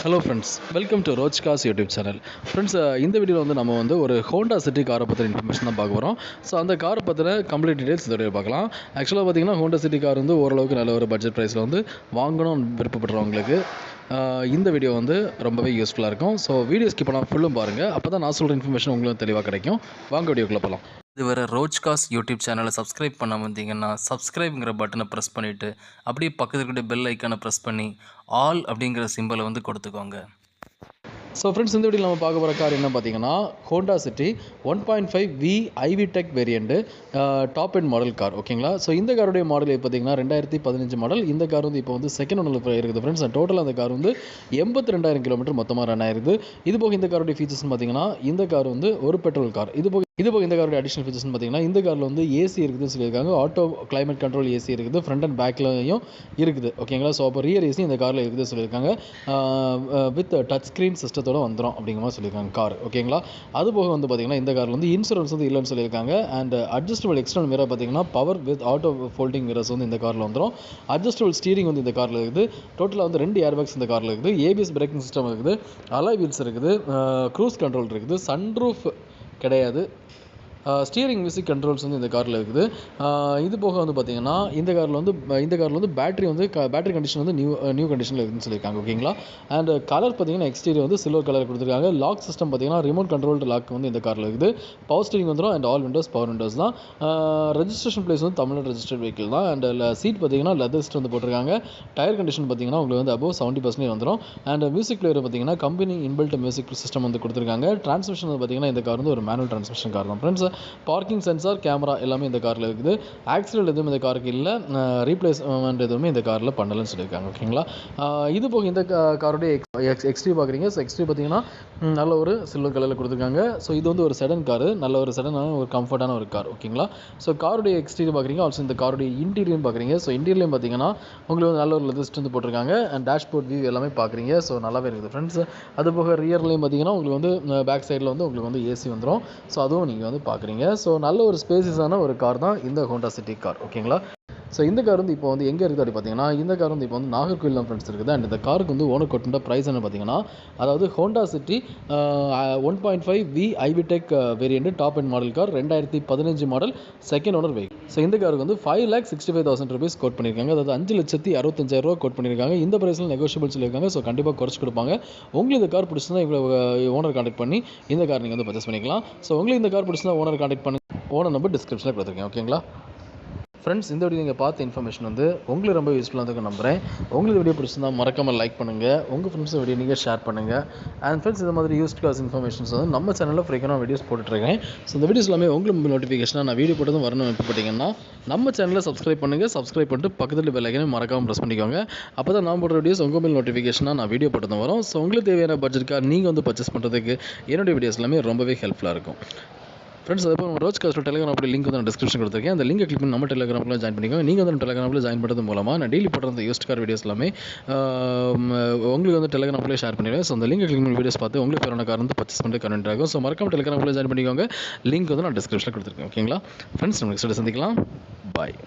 Hello friends, welcome to roach cars YouTube channel. Friends, இந்த வீடியோவில் வந்து நம்ம வந்து ஒரு ஹோண்டா சிட்டி காரை பற்றின இன்ஃபர்மேஷன் தான் பார்க்க போகிறோம். ஸோ அந்த காரை பற்றின கம்ப்ளீட் டீடைல்ஸ் இந்த வீடியோ பார்க்கலாம். ஆக்சுவலாக பார்த்தீங்கன்னா ஹோண்டா சிட்டி கார் வந்து ஓரளவுக்கு நல்ல ஒரு பட்ஜெட் ப்ரைஸில் வந்து வாங்கணும்னு விருப்பப்படுறவங்களுக்கு இந்த வீடியோ வந்து ரொம்பவே யூஸ்ஃபுல்லாக இருக்கும். ஸோ வீடியோ ஸ்கிப் பண்ணால் ஃபுல்லும் பாருங்கள். அப்போ தான் நான் சொல்கிற இன்ஃபர்மேஷன் உங்களுக்கு தெளிவாக கிடைக்கும். வாங்க வீடியோக்குள்ளே போகலாம். இதுவரை ரோச் காஸ் யூடியூப் சேனலை சப்ஸ்கிரைப் பண்ண வந்தீங்கன்னா சப்ஸ்கிரைப்ங்கிற பட்டனை ப்ரெஸ் பண்ணிவிட்டு அப்படியே பக்கத்தில் இருக்க பெல் ஐக்கானை ப்ரெஸ் பண்ணி ஆல் அப்படிங்கிற சிம்பிளை வந்து கொடுத்துக்கோங்க. ஸோ ஃப்ரெண்ட்ஸ், இந்த வீடியோவில் நம்ம பார்க்க போகிற கார் என்ன பார்த்தீங்கன்னா Honda City 1.5 V IVTEC variant top end model car. ஓகேங்களா? ஸோ இந்த காருடைய மாடல் பார்த்தீங்கன்னா 2015 மாடல். இந்த கார் வந்து இப்போ வந்து செகண்ட் ஓனரில் இருக்குது ஃப்ரெண்ட்ஸ். டோட்டல் அந்த கார் வந்து 82,000 கிலோமீட்டர் மொத்தமாக ரன் ஆயிருது. இது போக இந்த காருடைய ஃபீச்சர்ஸ்னு பார்த்தீங்கன்னா இந்த கார் வந்து ஒரு பெட்ரோல் கார். இது போக இந்த காரோட அடிஷனல் ஃபீச்சர்ஸ்னு பார்த்தீங்கன்னா இந்த காரில் வந்து ஏசி இருக்குதுன்னு சொல்லியிருக்காங்க. ஆட்டோ கிளைமேட் கண்ட்ரோல் ஏசி இருக்குது, ஃப்ரண்ட் அண்ட் பேக்லையும் இருக்குது. ஓகேங்களா? ஸோ அப்போ ரியர் ஏசி இந்த காரில் இருக்குதுன்னு சொல்லியிருக்காங்க. வித் டச் ஸ்க்ரீன் சிஸ்டத்தோடு வந்துடும் அப்படிங்கிற மாதிரி சொல்லியிருக்காங்க கார். ஓகேங்களா? அது போக வந்து பார்த்தீங்கன்னா இந்த காரில் வந்து இன்சூரன்ஸ் வந்து இல்லைன்னு சொல்லியிருக்காங்க. அண்ட் அட்ஜஸ்டபிள் எக்ஸ்டர்னல் மிரர் பார்த்தீங்கன்னா power with auto folding mirrors வந்து இந்த காரில் வந்துடும். அட்ஜஸ்டபிள் ஸ்டீரிங் வந்து இந்த காரில் இருக்குது. டோட்டலாக வந்து 2 ஏர்பேக்ஸ் இந்த காரில் இருக்குது. ஏபிஎஸ் பிரேக்கிங் சிஸ்டம் இருக்குது, அலாய் வீல்ஸ் இருக்குது, க்ரூஸ் கண்ட்ரோல் இருக்குது, சன்ரூஃப் கிடையாது, ஸ்டீரிங் மியூசிக் கண்ட்ரோல்ஸ் வந்து இந்த காரில் இருக்குது. இது போக வந்து பார்த்திங்கன்னா இந்த காரில் வந்து பேட்டரி கண்டிஷன் வந்து நியூ கண்டிஷனில் இருக்குதுன்னு சொல்லியிருக்காங்க. ஓகேங்களா? அண்ட் கலர் பார்த்திங்கன்னா எக்ஸ்டீரியர் வந்து சில்வர் கலர் கொடுத்துருக்காங்க. லாக் சிஸ்டம் பார்த்திங்கன்னா ரிமோட் கண்ட்ரோல்டு லாக் வந்து இந்த காரில் இருக்குது. பவர் ஸ்டீரிங் வந்துடும். And all Windows power Windows தான். ரெஜிஸ்ட்ரேஷன் பிளேஸ் வந்து தமிழ்நாடு ரெஜிஸ்டர்ட் வெஹிக்கிள் தான். அண்ட் சீட் பார்த்திங்கன்னா லெதர் சீட் வந்து போட்டிருக்காங்க. டயர் கண்டிஷன் பார்த்திங்கன்னா உங்களுக்கு வந்து அபோவ் 70% வந்துடும். அண்ட் மியூசிக் பிளேயர் பார்த்திங்கன்னா கம்பெனி இன்பில்ட் மியூசிக் சிஸ்டம் வந்து கொடுத்துருக்காங்க. டிரான்ஸ்மிஷன் வந்து பார்த்திங்கன்னா இந்த கார் வந்து ஒரு மேனுவல் டிரான்ஸ்மிஷன் கார் தான் ஃப்ரெண்ட்ஸ். பார்க்கிங் சென்சார், கேமரா எல்லாமே இந்த காரில் இருக்குது. ஆக்சிடென்ட் எதுவும் இந்த காருக்கு இல்லை. ரீப்ளேஸ்மெண்ட் எதுவுமே இந்த காரில் பண்ணலன்னு சொல்லியிருக்காங்க. ஓகேங்களா? இது போக இந்த காருடைய எக்ஸ்ட்ரீ பார்க்குறீங்க. ஸோ எக்ஸ்ட்ரீ பார்த்தீங்கன்னா நல்ல ஒரு சில்வர் கலரில் கொடுத்துருக்காங்க. ஸோ இது வந்து ஒரு செடன் காரு, நல்ல ஒரு செடனான ஒரு கம்ஃபர்டான ஒரு கார். ஓகேங்களா? ஸோ காருடைய எக்ஸ்டீரியர் பார்க்குறீங்க. ஆல்சோ இந்த காருடைய இன்டீரியர் பார்க்குறீங்க. ஸோ இன்டீரியர் பார்த்தீங்கன்னா உங்களுக்கு வந்து நல்ல ஒரு லெதர் வந்து போட்டிருக்காங்க. அண்ட் டேஷ்போர்ட் வியூ எல்லாமே பார்க்குறீங்க. ஸோ நல்லாவே இருக்குது ஃப்ரெண்ட்ஸ். அது போக ரியர்லேயும் பார்த்தீங்கன்னா உங்களுக்கு வந்து பேக் சைடில் வந்து உங்களுக்கு வந்து ஏசி வந்துடும். ஸோ அதுவும் நீங்கள் வந்து பார்க்குறீங்க. ஸோ நல்ல ஒரு ஸ்பேசியஸான ஒரு கார் தான் இந்த ஹோண்டா சிட்டி கார். ஓகேங்களா? ஸோ இந்த கார் வந்து இப்போ வந்து எங்கே இருக்குது அப்படி பார்த்தீங்கன்னா இந்த கார் வந்து இப்போ வந்து நாகர்கோவில் தான் ஃப்ரெண்ட்ஸ் இருக்குது. அண்ட் இந்த காருக்கு வந்து ஓனர் கொட்டுன்ற ப்ரைஸ் என்ன பார்த்தீங்கன்னா, அதாவது Honda City 1.5 V IVTEC variant top end model car, 2015 model, second owner vehicle. So இந்த காருக்கு வந்து 5,65,000 rupees கோட் பண்ணியிருக்காங்க. அதாவது 5,65,000 கோட் பண்ணியிருக்காங்க. இந்த ப்ரைஸில் நெகோஷியபிள் சொல்லியிருக்காங்க. ஸோ கண்டிப்பாக குறைச்சி கொடுப்பாங்க. உங்களுக்கு இந்த கார் பிடிச்சிருந்தா இவ்வளோ ஓனர் கான்டாக்ட் பண்ணி இந்த கார் நீங்கள் வந்து பர்ச்சேஸ் பண்ணிக்கலாம். ஸோ உங்களுக்கு இந்த கார் பிடிச்சிருந்தா ஓனர் கான்டாக்ட் பண்ணி ஓனர் நம்பர் டிஸ்கிரிப்ஷனில் கொடுத்துருக்கேன். ஓகேங்களா ஃப்ரெண்ட்ஸ்? இந்த வீடியோ நீங்கள் பார்த்த இன்ஃபர்மேஷன் வந்து உங்களுக்கு ரொம்ப யூஸ்ஃபுல்லாக இருக்கும் நம்புகிறேன். உங்களுக்கு வீடியோ பிடிச்சிருந்தா மறக்காமல் லைக் பண்ணுங்கள். உங்கள் ஃப்ரெண்ட்ஸ் வீடியோ நீங்கள் ஷேர் பண்ணுங்கள். அண்ட் ஃப்ரெண்ட்ஸ், இந்த மாதிரி யூஸ் கிளாஸ் இன்ஃபர்மேஷன்ஸ் வந்து நம்ம சேனலில் ஃப்ரீக்வெண்டாக வீடியோஸ் போட்டுட்ருக்கேன். ஸோ இந்த வீடியோஸ் எல்லாமே உங்களுக்கு நோட்டிஃபிகேஷனாக நான் வீடியோ போட்டதும் வரணும் விருப்பப்பட்டீங்கன்னா நம்ம சேனலில் சப்ஸ்கிரைப் பண்ணுங்கள். சப்ஸ்கிரைப் பண்ணிட்டு பக்கத்தில் பெல் ஐக்கனை மறக்காமல் ப்ரெஸ் பண்ணிக்கோங்க. அப்போ தான் நான் போடுற வீடியோஸ் உங்கள் மேல் நோட்டிஃபிகேஷனாக நான் வீடியோ போட்டதும் வரும். ஸோ உங்களுக்கு தேவையான பட்ஜெட்காக நீங்கள் வந்து பர்ச்சேஸ் பண்ணுறதுக்கு என்னுடைய வீடியோஸ் எல்லாமே ரொம்பவே ஹெல்ப்ஃபுல்லாக இருக்கும். ஃப்ரெண்ட்ஸ், அதுபோல் நம்ம ரோச் காஸ்ட் டெலிகிராம் அப்படி லிங்க் வந்து நான் டிஸ்கிரிப்ஷன் கொடுத்துருக்கேன். அந்த லிங்கை கிளிக் பண்ணி நம்ம டெலிகிராமில் ஜாயின் பண்ணிக்கோங்க. நீங்கள் வந்து டெலிகிராமில் ஜாயின் பண்ணுறது மூலமாக நான் டெய்லி போடுற அந்த யூஸ்ட் கார் வீடியோஸ் எல்லாமே உங்களுக்கு வந்து டெலிகிராமில் ஷேர் பண்ணிடுவேன். ஸோ அந்த லிங்கை கிளிக் பண்ணி வீடியோஸ் பார்த்து உங்களுக்கு வேறு கார் வந்து பர்ச்சேஸ் பண்ணிட்டு கன்வென்ட் ஆகும். ஸோ மறக்காம டெலிகிராமில் ஜாயின் பண்ணிக்கோங்க. லிங்க் வந்து நான் டிஸ்கிரிப்ஷனில் கொடுத்துருக்கேன். ஓகேங்களா ஃப்ரெண்ட்ஸ்? நம்ம நெக்ஸ்ட் சந்திக்கலாம். பாய்.